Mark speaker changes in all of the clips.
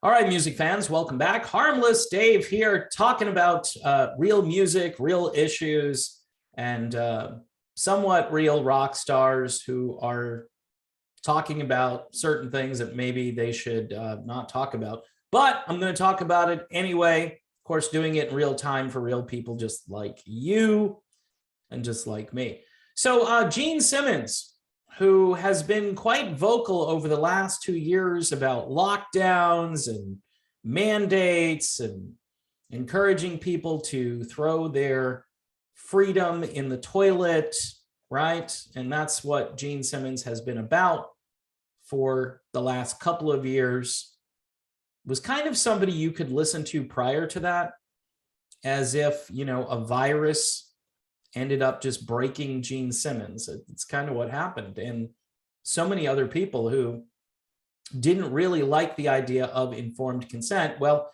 Speaker 1: All right, music fans, welcome back. Harmless Dave here, talking about real music, real issues, and somewhat real rock stars who are talking about certain things that maybe they should not talk about. But I'm going to talk about it anyway. Of course, doing it in real time for real people just like you and just like me. So Gene Simmons, who has been quite vocal over the last 2 years about lockdowns and mandates and encouraging people to throw their freedom in the toilet, right? And that's what Gene Simmons has been about for the last couple of years. Was kind of somebody you could listen to prior to that, as if, you know, a virus ended up just breaking Gene Simmons. It's kind of what happened. And so many other people who didn't really like the idea of informed consent. Well,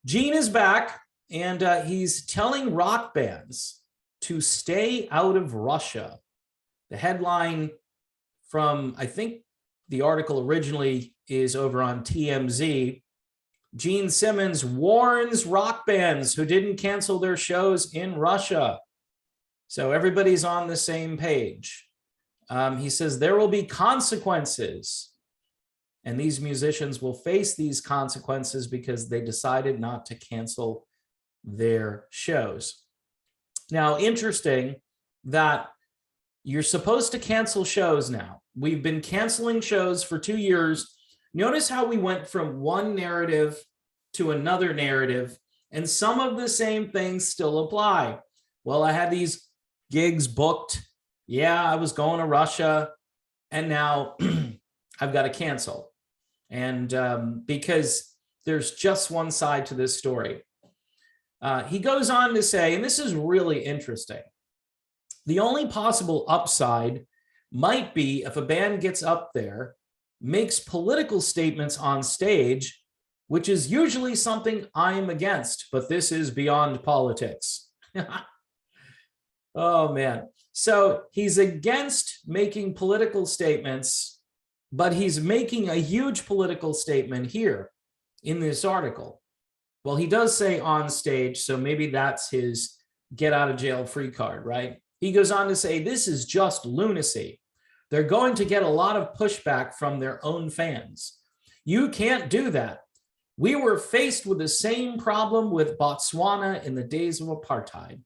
Speaker 1: Gene is back, and he's telling rock bands to stay out of Russia. The headline from, I think the article originally is over on TMZ. Gene Simmons warns rock bands who didn't cancel their shows in Russia. So everybody's on the same page. He says there will be consequences, and these musicians will face these consequences because they decided not to cancel their shows. Now, interesting that you're supposed to cancel shows now. We've been canceling shows for 2 years. Notice how we went from one narrative to another narrative, and some of the same things still apply. Well, I had these gigs booked. Yeah, I was going to Russia, and now I've got to cancel. And because there's just one side to this story. He goes on to say, and this is really interesting, the only possible upside might be if a band gets up there, makes political statements on stage, which is usually something I am against, but this is beyond politics. Oh, man. So he's against making political statements, but he's making a huge political statement here in this article. Well, he does say on stage, so maybe that's his get out of jail free card, right? He goes on to say, this is just lunacy. They're going to get a lot of pushback from their own fans. You can't do that. We were faced with the same problem with Botswana in the days of apartheid.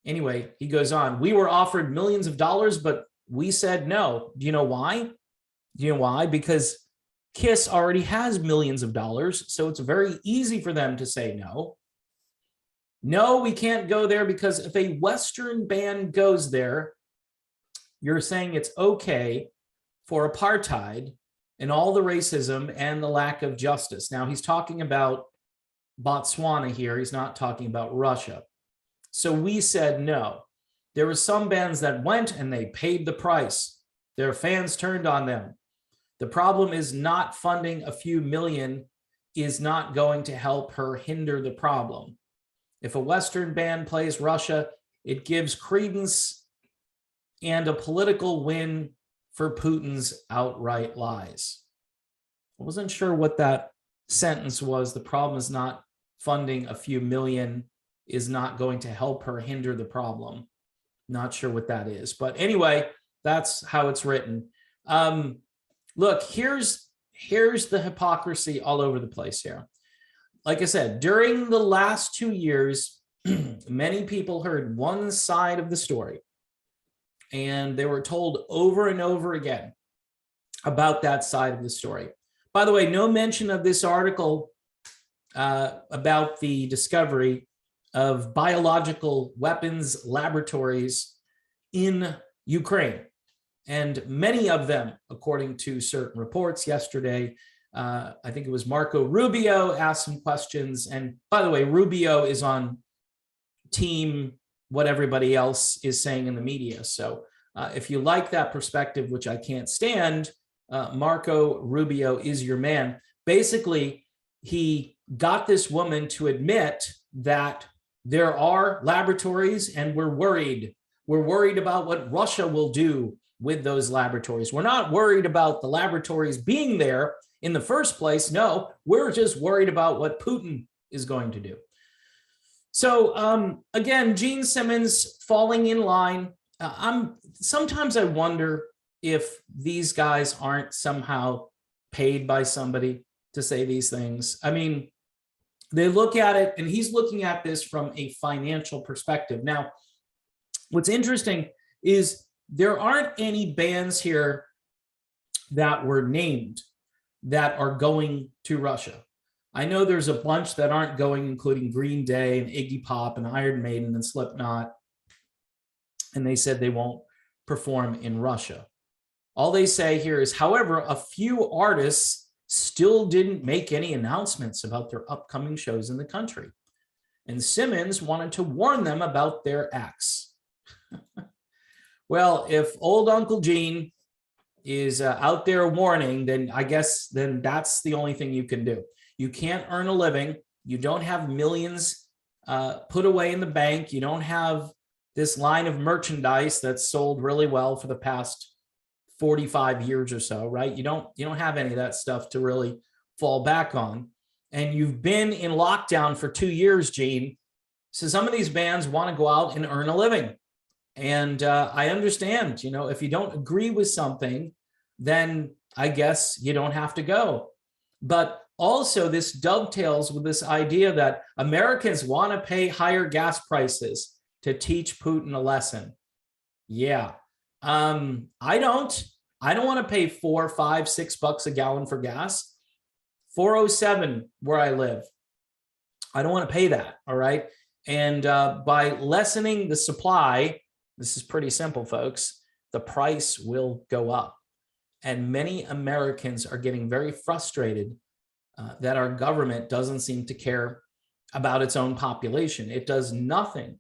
Speaker 1: Anyway, he goes on, we were offered millions of dollars, but we said no. Do you know why? Do you know why? Because KISS already has millions of dollars, so it's very easy for them to say no. No, we can't go there because if a Western band goes there, you're saying it's okay for apartheid and all the racism and the lack of justice. Now, he's talking about Botswana here. He's not talking about Russia. So we said no. There were some bands that went and they paid the price. Their fans turned on them. The problem is not funding a few million is not going to help her hinder the problem. If a Western band plays Russia, it gives credence and a political win for Putin's outright lies. I wasn't sure what that sentence was. The problem is not funding a few million is not going to help her hinder the problem. Not sure what that is. But anyway, that's how it's written. Look, here's the hypocrisy all over the place here. Like I said, during the last 2 years, many people heard one side of the story. And they were told over and over again about that side of the story. By the way, no mention of this article about the discovery of biological weapons laboratories in Ukraine. And many of them, according to certain reports yesterday, I think it was Marco Rubio asked some questions. And by the way, Rubio is on team what everybody else is saying in the media. So if you like that perspective, which I can't stand, Marco Rubio is your man. Basically, he got this woman to admit that there are laboratories and we're worried. We're worried about what Russia will do with those laboratories. We're not worried about the laboratories being there in the first place. No, we're just worried about what Putin is going to do. So again, Gene Simmons falling in line. Sometimes I wonder if these guys aren't somehow paid by somebody to say these things. I mean, they look at it, and he's looking at this from a financial perspective. Now, what's interesting is there aren't any bands here that were named that are going to Russia. I know there's a bunch that aren't going, including Green Day and Iggy Pop and Iron Maiden and Slipknot. And they said they won't perform in Russia. All they say here is, however, a few artists still didn't make any announcements about their upcoming shows in the country. And Simmons wanted to warn them about their acts. Well, if old Uncle Gene is out there warning, then I guess then that's the only thing you can do. You can't earn a living. You don't have millions put away in the bank. You don't have this line of merchandise that's sold really well for the past 45 years or so, right? You don't have any of that stuff to really fall back on. And you've been in lockdown for 2 years, Gene. So some of these bands want to go out and earn a living. And I understand, if you don't agree with something, then I guess you don't have to go. But also this dovetails with this idea that Americans want to pay higher gas prices to teach Putin a lesson. Yeah. I don't want to pay $4, $5, $6 a gallon for gas. 407 where I live. I don't want to pay that. All right. And by lessening the supply, this is pretty simple, folks, the price will go up. And many Americans are getting very frustrated that our government doesn't seem to care about its own population. It does nothing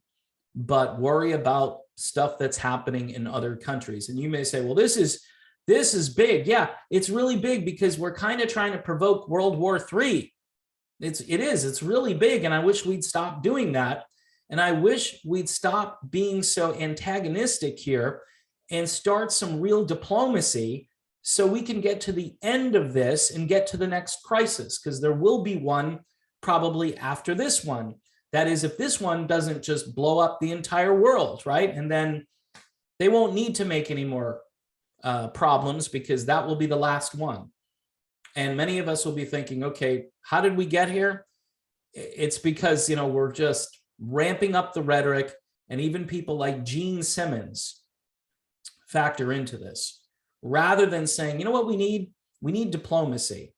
Speaker 1: but worry about stuff that's happening in other countries. And you may say, well, this is big. Yeah, it's really big because we're kind of trying to provoke World War III. It's really big. And I wish we'd stop doing that. And I wish we'd stop being so antagonistic here and start some real diplomacy so we can get to the end of this and get to the next crisis, because there will be one probably after this one. That is, if this one doesn't just blow up the entire world, right? And then they won't need to make any more problems, because that will be the last one. And many of us will be thinking, okay, how did we get here? It's because, we're just ramping up the rhetoric, and even people like Gene Simmons factor into this, rather than saying, you know what we need? We need diplomacy.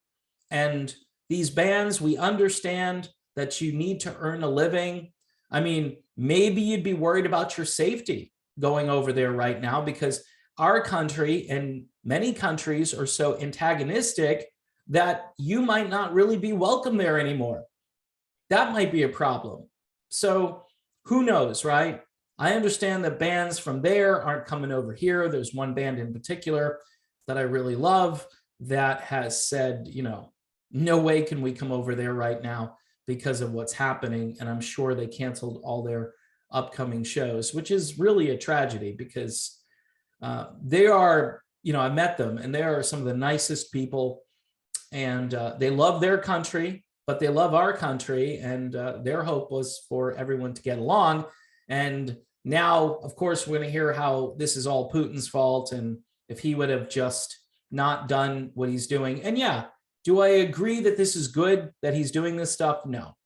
Speaker 1: And these bands, we understand that you need to earn a living. I mean, maybe you'd be worried about your safety going over there right now, because our country and many countries are so antagonistic that you might not really be welcome there anymore. That might be a problem. So who knows, right? I understand that bands from there aren't coming over here. There's one band in particular that I really love that has said, no way can we come over there right now because of what's happening. And I'm sure they canceled all their upcoming shows, which is really a tragedy, because they are, I met them, and they are some of the nicest people, and they love their country, but they love our country, and their hope was for everyone to get along. And now, of course, we're going to hear how this is all Putin's fault, and if he would have just not done what he's doing. And yeah, do I agree that this is good that he's doing this stuff? No.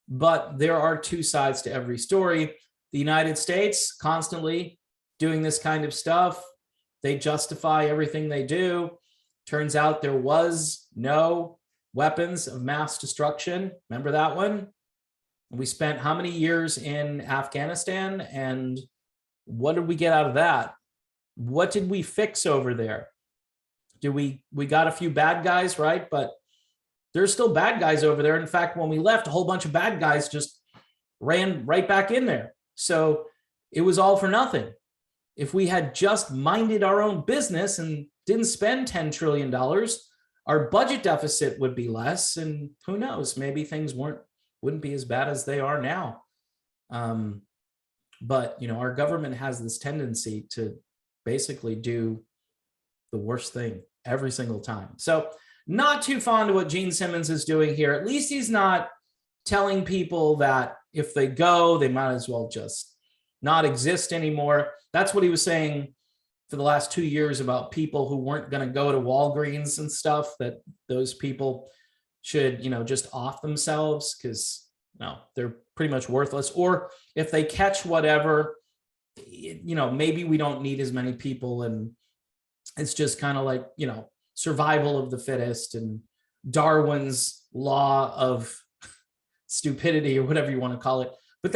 Speaker 1: But there are two sides to every story. The United States constantly doing this kind of stuff. They justify everything they do. Turns out there was no weapons of mass destruction. Remember that one? We spent how many years in Afghanistan, and what did we get out of that? What did we fix over there? We got a few bad guys, right? But there's still bad guys over there. In fact, when we left, a whole bunch of bad guys just ran right back in there. So it was all for nothing. If we had just minded our own business and didn't spend $10 trillion, our budget deficit would be less, and who knows, maybe things wouldn't be as bad as they are now. But our government has this tendency to basically do the worst thing every single time. So not too fond of what Gene Simmons is doing here. At least he's not telling people that if they go, they might as well just not exist anymore. That's what he was saying for the last 2 years about people who weren't going to go to Walgreens and stuff, that those people should, just off themselves because they're pretty much worthless. Or if they catch whatever, maybe we don't need as many people, and it's just kind of like, survival of the fittest and Darwin's law of stupidity or whatever you want to call it. But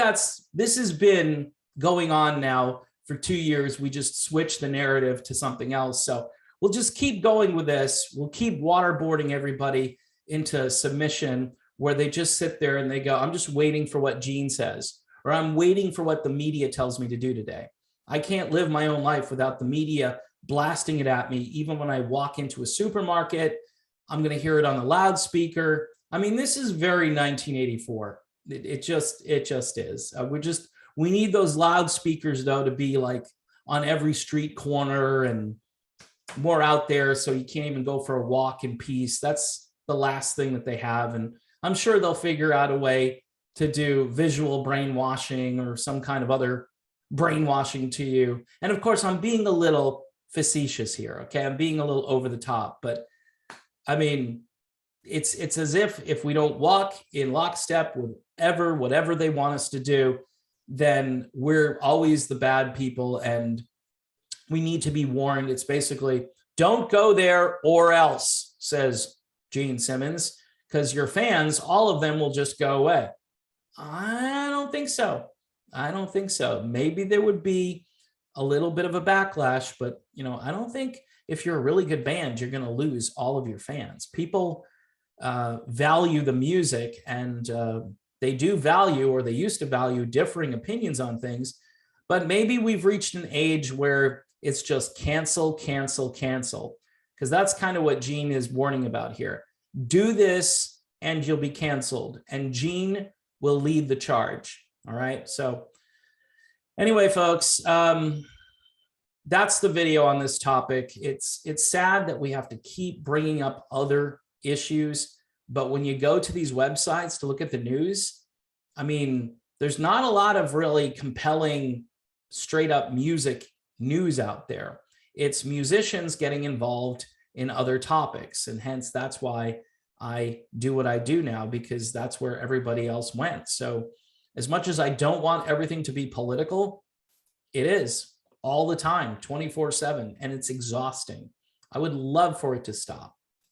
Speaker 1: this has been going on now for 2 years. We just switched the narrative to something else. So we'll just keep going with this. We'll keep waterboarding everybody into submission where they just sit there and they go, I'm just waiting for what Gene says, or I'm waiting for what the media tells me to do today. I can't live my own life without the media blasting it at me. Even when I walk into a supermarket, I'm going to hear it on the loudspeaker. I mean, this is very 1984. It just is. We need those loudspeakers though to be like on every street corner and more out there, so you can't even go for a walk in peace. That's the last thing that they have, and I'm sure they'll figure out a way to do visual brainwashing or some kind of other brainwashing to you. And of course, I'm being a little facetious here, okay? I'm being a little over the top, but I mean, it's as if we don't walk in lockstep with whatever they want us to do, then we're always the bad people and we need to be warned. It's basically, don't go there or else, says Gene Simmons, because your fans, all of them will just go away. I don't think so. I don't think so. Maybe there would be a little bit of a backlash, but I don't think if you're a really good band, you're going to lose all of your fans. People value the music, and they do value, or they used to value, differing opinions on things. But maybe we've reached an age where it's just cancel, cancel, cancel, because that's kind of what Gene is warning about here. Do this and you'll be canceled, and Gene will lead the charge. All right. So anyway, folks, that's the video on this topic. It's sad that we have to keep bringing up other issues, but when you go to these websites to look at the news, I mean, there's not a lot of really compelling, straight up music news out there. It's musicians getting involved in other topics, and hence that's why I do what I do now, because that's where everybody else went. So as much as I don't want everything to be political, it is all the time, 24/7, and it's exhausting. I would love for it to stop.